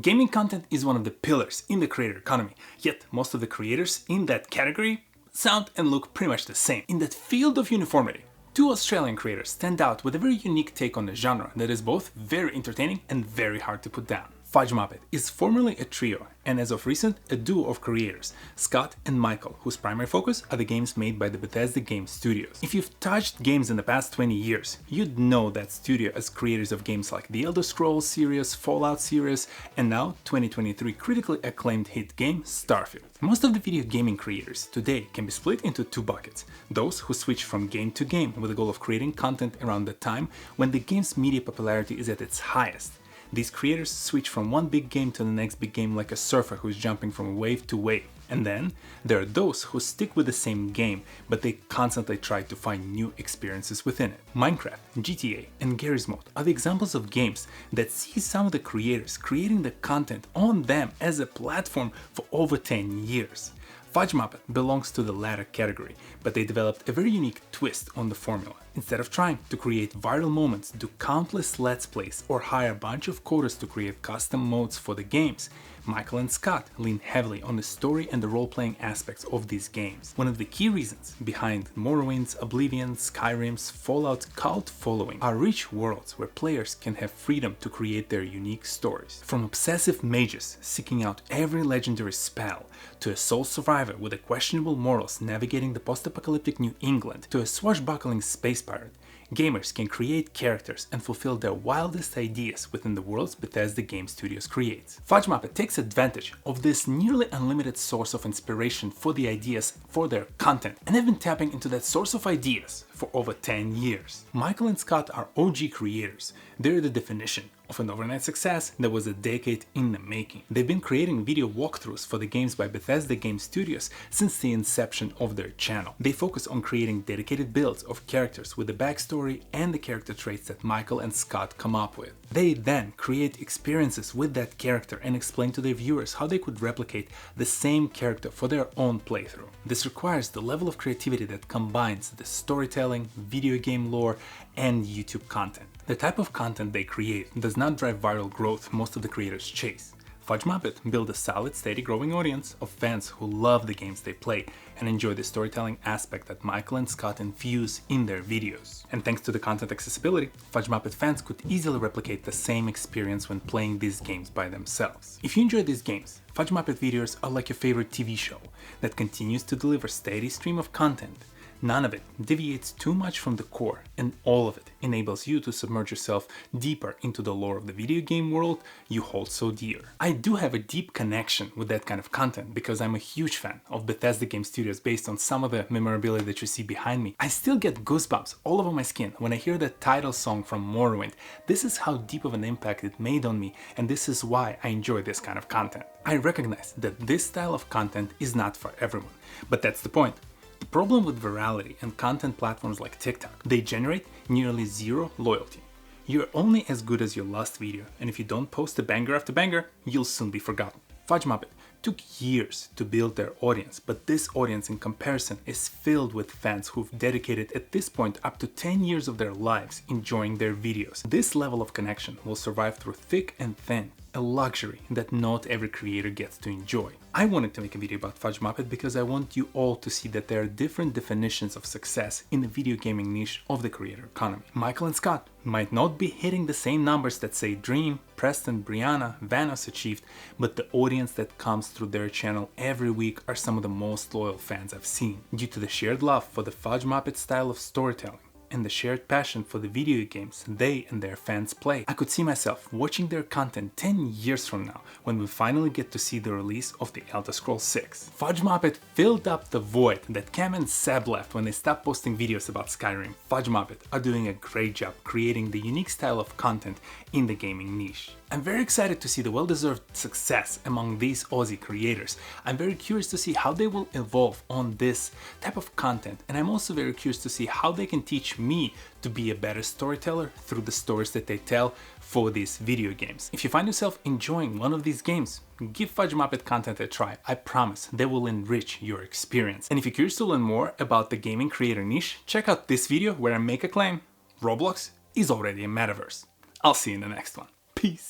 Gaming content is one of the pillars in the creator economy, yet most of the creators in that category sound and look pretty much the same. In that field of uniformity, two Australian creators stand out with a very unique take on the genre that is both very entertaining and very hard to put down. FudgeMuppet is formerly a trio and as of recent a duo of creators, Scott and Michael, whose primary focus are the games made by the Bethesda Game Studios. If you've touched games in the past 20 years, you'd know that studio as creators of games like the Elder Scrolls series, Fallout series, and now 2023 critically acclaimed hit game Starfield. Most of the video gaming creators today can be split into two buckets: those who switch from game to game with the goal of creating content around the time when the game's media popularity is at its highest. These creators switch from one big game to the next big game like a surfer who's jumping from wave to wave. And then there are those who stick with the same game, but they constantly try to find new experiences within it. Minecraft, GTA, and Garry's Mod are the examples of games that see some of the creators creating the content on them as a platform for over 10 years. FudgeMuppet belongs to the latter category, but they developed a very unique twist on the formula. Instead of trying to create viral moments, do countless let's plays, or hire a bunch of coders to create custom modes for the games, Michael and Scott lean heavily on the story and the role-playing aspects of these games. One of the key reasons behind Morrowind's, Oblivion's, Skyrim's, Fallout's cult following are rich worlds where players can have freedom to create their unique stories. From obsessive mages seeking out every legendary spell, to a sole survivor with a questionable morals navigating the post-apocalyptic New England, to a swashbuckling space pirate, gamers can create characters and fulfill their wildest ideas within the worlds Bethesda Game Studios creates. FudgeMuppet takes advantage of this nearly unlimited source of inspiration for the ideas for their content, and have been tapping into that source of ideas for over 10 years. Michael and Scott are OG creators. They're the definition of an overnight success that was a decade in the making. They've been creating video walkthroughs for the games by Bethesda Game Studios since the inception of their channel. They focus on creating dedicated builds of characters with the backstory and the character traits that Michael and Scott come up with. They then create experiences with that character and explain to their viewers how they could replicate the same character for their own playthrough. This requires the level of creativity that combines the storytelling, video game lore, and YouTube content. The type of content they create does not drive viral growth most of the creators chase. FudgeMuppet build a solid, steady growing audience of fans who love the games they play and enjoy the storytelling aspect that Michael and Scott infuse in their videos. And thanks to the content accessibility, FudgeMuppet fans could easily replicate the same experience when playing these games by themselves. If you enjoy these games, FudgeMuppet videos are like your favorite TV show that continues to deliver steady stream of content. None of it deviates too much from the core, and all of it enables you to submerge yourself deeper into the lore of the video game world you hold so dear. I do have a deep connection with that kind of content because I'm a huge fan of Bethesda Game Studios based on some of the memorabilia that you see behind me. I still get goosebumps all over my skin when I hear the title song from Morrowind. This is how deep of an impact it made on me, and this is why I enjoy this kind of content. I recognize that this style of content is not for everyone, but that's the point. The problem with virality and content platforms like TikTok, they generate nearly zero loyalty. You're only as good as your last video, and if you don't post a banger after banger, you'll soon be forgotten. FudgeMuppet took years to build their audience, but this audience in comparison is filled with fans who've dedicated at this point up to 10 years of their lives enjoying their videos. This level of connection will survive through thick and thin, a luxury that not every creator gets to enjoy. I wanted to make a video about FudgeMuppet because I want you all to see that there are different definitions of success in the video gaming niche of the creator economy. Michael and Scott might not be hitting the same numbers that say Dream, Preston, Brianna, Vanoss achieved, but the audience that comes through their channel every week are some of the most loyal fans I've seen. Due to the shared love for the FudgeMuppet style of storytelling and the shared passion for the video games they and their fans play, I could see myself watching their content 10 years from now when we finally get to see the release of the Elder Scrolls 6. FudgeMuppet filled up the void that Cam and Seb left when they stopped posting videos about Skyrim. FudgeMuppet are doing a great job creating the unique style of content in the gaming niche. I'm very excited to see the well-deserved success among these Aussie creators. I'm very curious to see how they will evolve on this type of content, and I'm also very curious to see how they can teach me to be a better storyteller through the stories that they tell for these video games. If you find yourself enjoying one of these games, give FudgeMuppet content a try. I promise they will enrich your experience. And if you're curious to learn more about the gaming creator niche, check out this video where I make a claim: Roblox is already a metaverse. I'll see you in the next one. Peace.